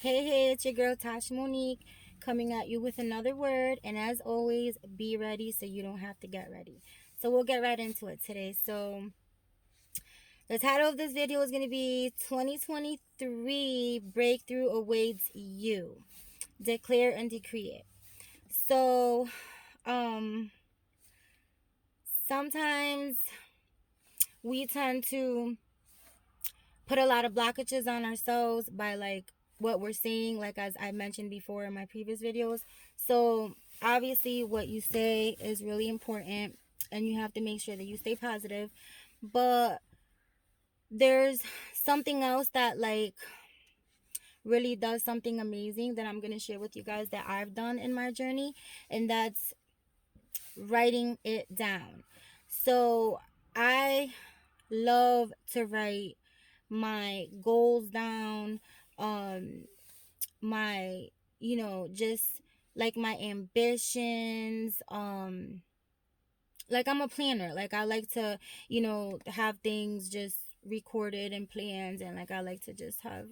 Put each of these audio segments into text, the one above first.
Hey, it's your girl Tasha Monique coming at you with another word. And as always, be ready so you don't have to get ready. So we'll get right into it today. So the title of this video is going to be 2023 Breakthrough Awaits You. Declare and decree it. So, um, sometimes we tend to put a lot of blockages on ourselves by what we're saying, like as I mentioned before in my previous videos. So obviously what you say is really important and you have to make sure that you stay positive. But there's something else that really does something amazing that I'm going to share with you guys that I've done in my journey, and that's writing it down. So I love to write my goals down, um my just like my ambitions, like I'm a planner. Like I like to have things just recorded and plans, and like I like to just have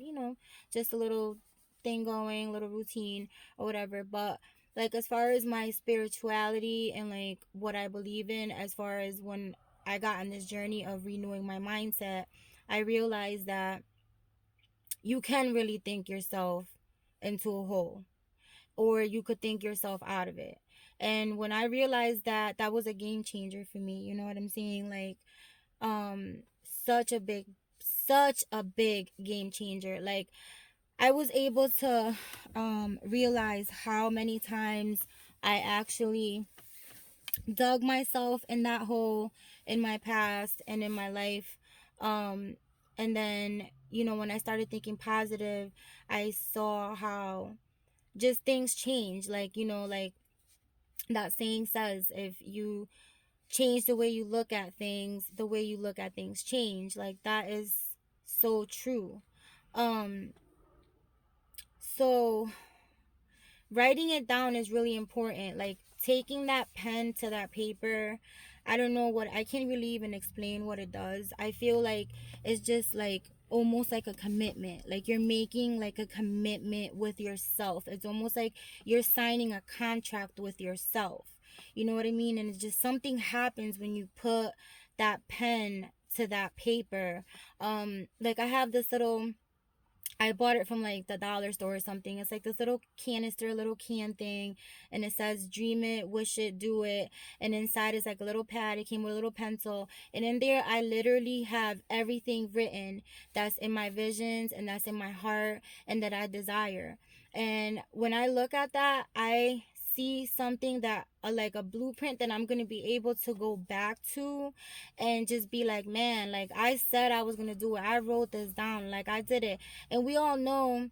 just a little thing going, little routine or whatever. But like as far as my spirituality and like what I believe in, as far as when I got on this journey of renewing my mindset, I realized that you can really think yourself into a hole, or you could think yourself out of it. And when I realized that, that was a game changer for me. You know what I'm saying? Like, um, such a big, such a big game changer. Like, I was able to realize how many times I actually dug myself in that hole in my past and in my life. Um, and then, when I started thinking positive, I saw how just things change. Like, like that saying says, if you change the way you look at things, the way you look at things change. Like, that is so true. Um, so writing it down is really important. Like taking that pen to that paper, I don't know what, I can't really even explain what it does. I feel like it's just like almost like a commitment. Like you're making like a commitment with yourself. It's almost like you're signing a contract with yourself. You know what I mean? And it's just something happens when you put that pen to that paper. Like I have this little, I bought it from like the dollar store or something. It's like this little canister, little can thing, and it says dream it, wish it, do it. And inside is like a little pad. It came with a little pencil. And in there I literally have everything written that's in my visions and that's in my heart and that I desire. And when I look at that, I see something that like a blueprint that I'm going to be able to go back to and just be like, man, like I said I was going to do it. I wrote this down. Like I did it. And we all know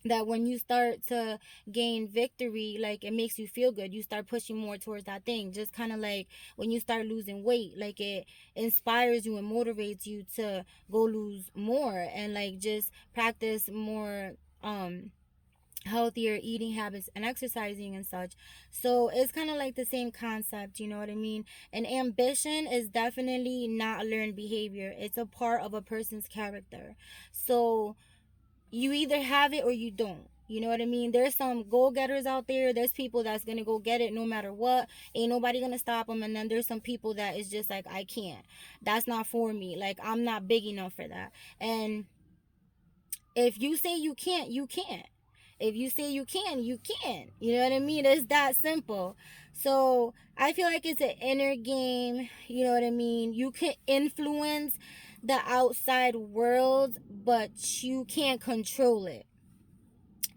that when you start to gain victory, like it makes you feel good. You start pushing more towards that thing. Just kind of like when you start losing weight, like it inspires you and motivates you to go lose more and like just practice more healthier eating habits and exercising and such. So it's kind of like the same concept, you know what I mean? And ambition is definitely not a learned behavior. It's a part of a person's character. So you either have it or you don't. You know what I mean? There's some go-getters out there. There's people that's gonna go get it no matter what. Ain't nobody gonna stop them. And then there's some people that is just like, I can't. That's not for me. Like, I'm not big enough for that. And if you say you can't, you can't. If you say you can, you can. You know what I mean? It's that simple. So I feel like it's an inner game. You know what I mean? You can influence the outside world, but you can't control it.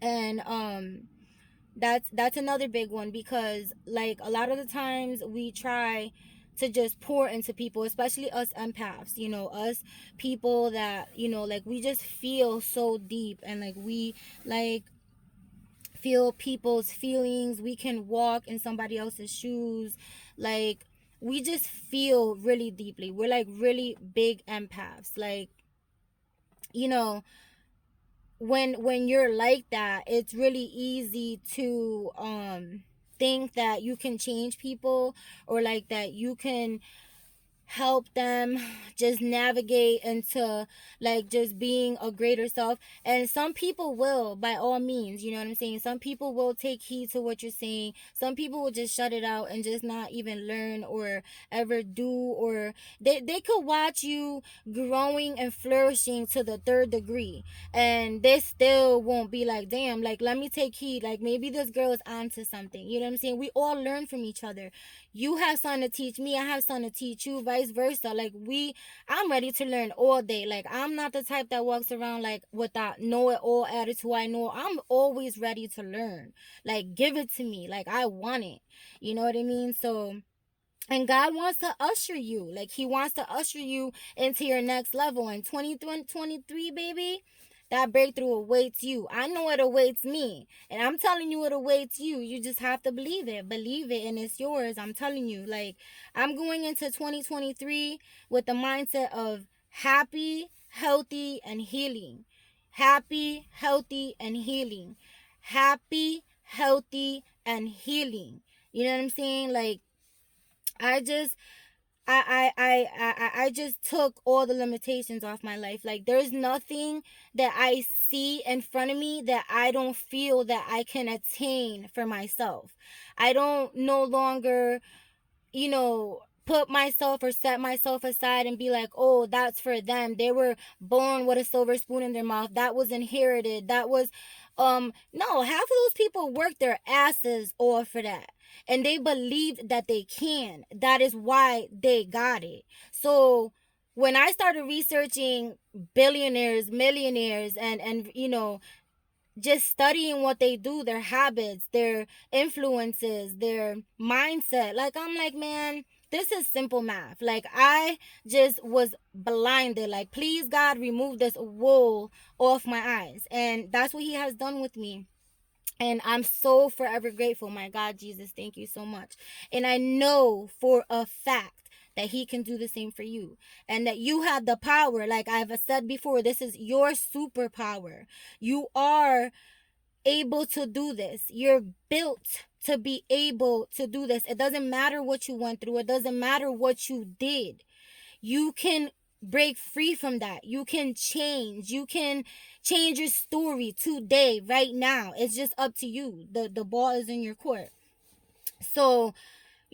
And that's another big one, because like a lot of the times we try to just pour into people, especially us empaths, us people that like we just feel so deep, and like we like feel people's feelings. We can walk in somebody else's shoes. Like we just feel really deeply. We're like really big empaths. Like, you know when you're like that, it's really easy to think that you can change people, or like that you can help them just navigate into like just being a greater self. And some people will, by all means, you know what I'm saying, some people will take heed to what you're saying. Some people will just shut it out and just not even learn or ever do, or they could watch you growing and flourishing to the third degree, and they still won't be like, damn, like let me take heed, like maybe this girl is onto something. You know what I'm saying? We all learn from each other. You have something to teach me, I have something to teach you, vice versa. Like I'm ready to learn all day. Like I'm not the type that walks around like with that know-it-all attitude. I know I'm always ready to learn. Like give it to me, like I want it. You know what I mean? So, and God wants to usher you, like he wants to usher you into your next level in 2023, baby. That breakthrough awaits you. I know it awaits me, and I'm telling you it awaits you. You just have to believe it, and it's yours. I'm telling you, like I'm going into 2023 with the mindset of happy, healthy, and healing. Happy, healthy, and healing. Happy, healthy, and healing. You know what I'm saying? Like I just I just took all the limitations off my life. Like there's nothing that I see in front of me that I don't feel that I can attain for myself. I don't no longer, put myself or set myself aside and be like, oh, that's for them. They were born with a silver spoon in their mouth. That was inherited. That was no, half of those people work their asses off for that. And they believed that they can. That is why they got it. So when I started researching billionaires, millionaires, and just studying what they do, their habits, their influences, their mindset. Like, I'm like, man, this is simple math. Like, I just was blinded. Like, please, God, remove this wool off my eyes. And that's what He has done with me. And I'm so forever grateful. My God, Jesus, thank you so much. And I know for a fact that He can do the same for you, and that you have the power. Like I've said before, this is your superpower. You are able to do this. You're built to be able to do this. It doesn't matter what you went through, it doesn't matter what you did. You can break free from that. You can change. You can change your story today, right now. It's just up to you. The ball is in your court. So,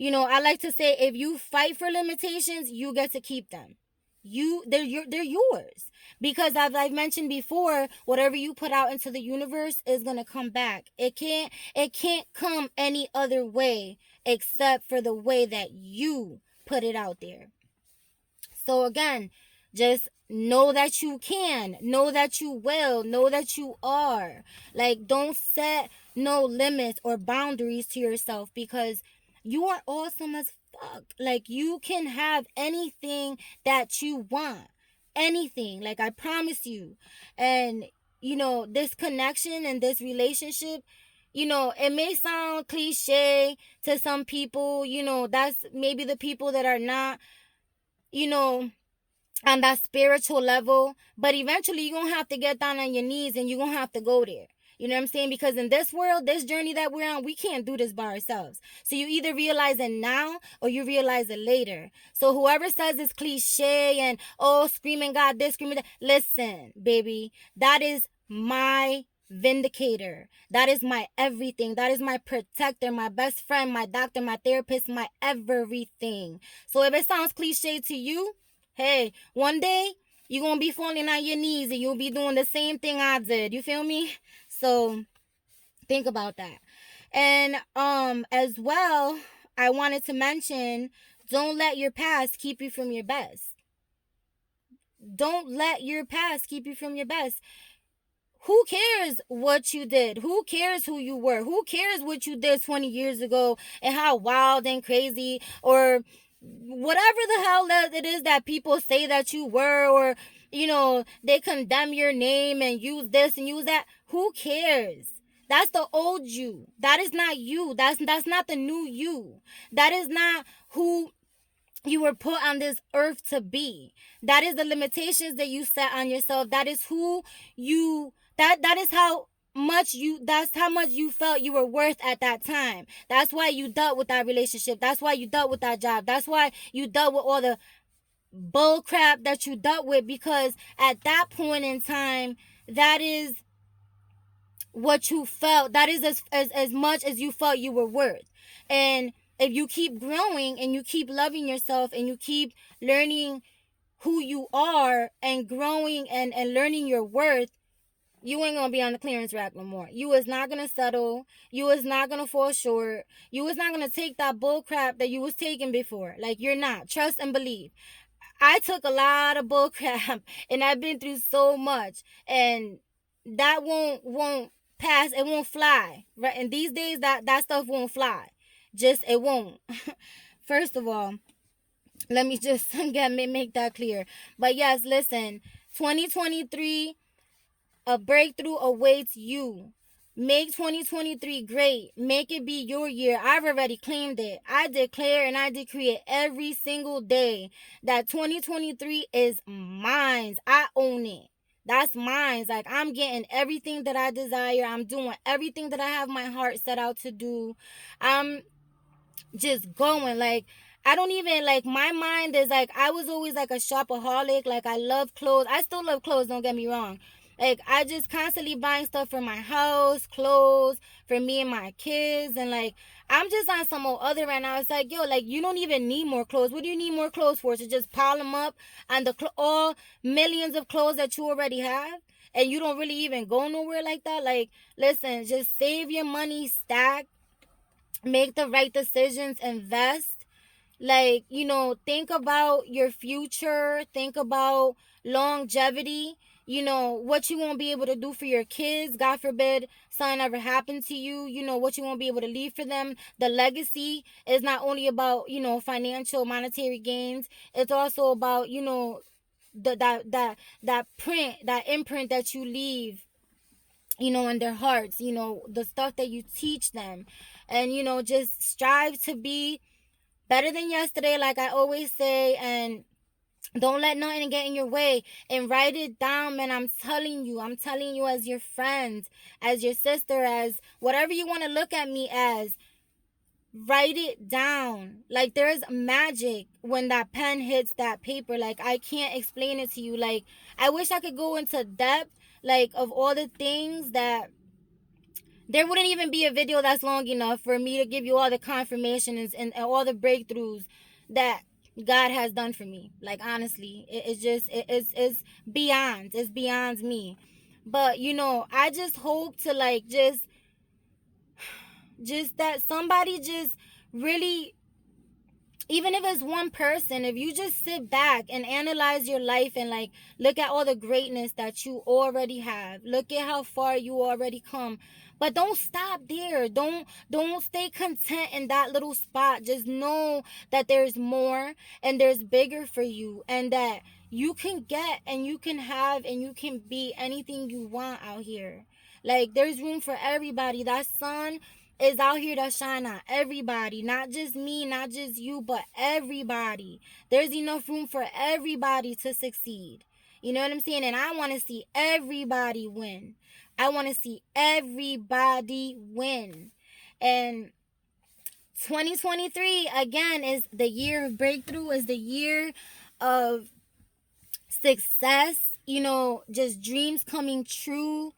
I like to say, if you fight for limitations, you get to keep them. They're yours. Because as I've mentioned before, whatever you put out into the universe is gonna come back. It can't come any other way except for the way that you put it out there. So again, just know that you can, know that you will, know that you are. Like, don't set no limits or boundaries to yourself, because you are awesome as fuck. Like, you can have anything that you want. Anything. Like, I promise you. And, this connection and this relationship, it may sound cliche to some people. That's maybe the people that are not, you know, on that spiritual level. But eventually you're gonna have to get down on your knees and you're gonna have to go there. You know what I'm saying? Because in this world, this journey that we're on, we can't do this by ourselves. So you either realize it now or you realize it later. So whoever says it's cliche and, oh, screaming God this, screaming that, listen, baby, that is my vindicator. That is my everything. That is my protector, my best friend, my doctor, my therapist, my everything. So if it sounds cliche to you, hey, one day you're gonna be falling on your knees and you'll be doing the same thing I did. You feel me? So think about that. And as well, I wanted to mention, don't let your past keep you from your best. Don't let your past keep you from your best. Who cares what you did? Who cares who you were? Who cares what you did 20 years ago and how wild and crazy or whatever the hell that it is that people say that you were, or they condemn your name and use this and use that. Who cares? That's the old you. That is not you. That's not the new you. That is not who you were put on this earth to be. That is the limitations that you set on yourself. That is who you that is how much that's how much you felt you were worth at that time. That's why you dealt with that relationship. That's why you dealt with that job. That's why you dealt with all the bull crap that you dealt with, because at that point in time, that is what you felt. That is as much as you felt you were worth. And if you keep growing and you keep loving yourself and you keep learning who you are and growing and learning your worth, you ain't gonna be on the clearance rack no more. You is not gonna settle. You is not gonna fall short. You is not gonna take that bull crap that you was taking before. Like, you're not. Trust and believe. I took a lot of bull crap and I've been through so much, and that won't pass. It won't fly. Right? And these days that stuff won't fly. Just it won't. First of all, let me just make that clear. But yes, listen, 2023, a breakthrough awaits you. Make 2023 great. Make it be your year. I've already claimed it. I declare and I decree it every single day that 2023 is mine. I own it. That's mine. Like, I'm getting everything that I desire. I'm doing everything that I have my heart set out to do. I'm just going. Like, I don't even, like, my mind is like, I was always like a shopaholic. Like, I love clothes. I still love clothes, don't get me wrong. Like, I just constantly buying stuff for my house, clothes for me and my kids. And like, I'm just on some other right now. It's like, yo, like, you don't even need more clothes. What do you need more clothes for? To just pile them up on the all millions of clothes that you already have? And you don't really even go nowhere like that? Like, listen, just save your money, stack, make the right decisions, invest. Like, think about your future, think about longevity, what you won't be able to do for your kids. God forbid something ever happened to you, what you won't be able to leave for them. The legacy is not only about, financial, monetary gains. It's also about, that print, that imprint that you leave, in their hearts, the stuff that you teach them. And, just strive to be better than yesterday, like I always say. And don't let nothing get in your way, and write it down, man. I'm telling you as your friend, as your sister, as whatever you want to look at me as. Write it down. Like, there's magic when that pen hits that paper. Like, I can't explain it to you. Like, I wish I could go into depth, like, of all the things that there wouldn't even be a video that's long enough for me to give you all the confirmations and all the breakthroughs that God has done for me. Like, honestly, it's beyond. It's beyond me. But, I just hope to, like, just that somebody just really, even if it's one person, if you just sit back and analyze your life and, like, look at all the greatness that you already have, look at how far you already come. But don't stop there. Don't stay content in that little spot. Just know that there's more and there's bigger for you, and that you can get and you can have and you can be anything you want out here. Like, there's room for everybody. That sun is out here to shine on everybody, not just me, not just you, but everybody. There's enough room for everybody to succeed. You know what I'm saying? And I want to see everybody win. I want to see everybody win. And 2023, again, is the year of breakthrough, is the year of success, just dreams coming true,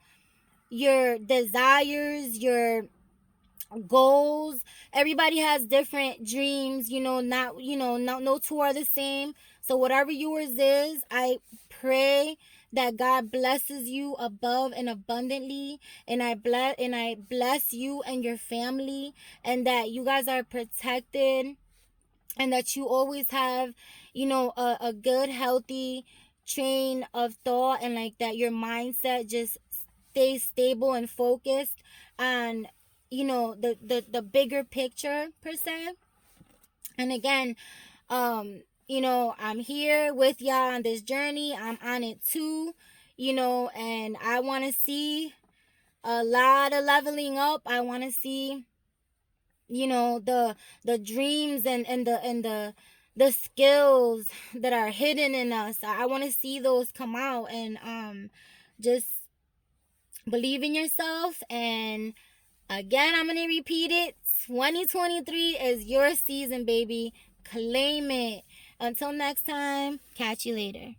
your desires, your goals. Everybody has different dreams, not, no two are the same. So whatever yours is, I pray that God blesses you above and abundantly, and I bless you and your family, and that you guys are protected, and that you always have, a good, healthy train of thought, and like that your mindset just stays stable and focused on, the bigger picture per se. And again, I'm here with y'all on this journey. I'm on it too, and I want to see a lot of leveling up. I want to see, the dreams and the skills that are hidden in us. I want to see those come out. And just believe in yourself. And again, I'm going to repeat it. 2023 is your season, baby. Claim it. Until next time, catch you later.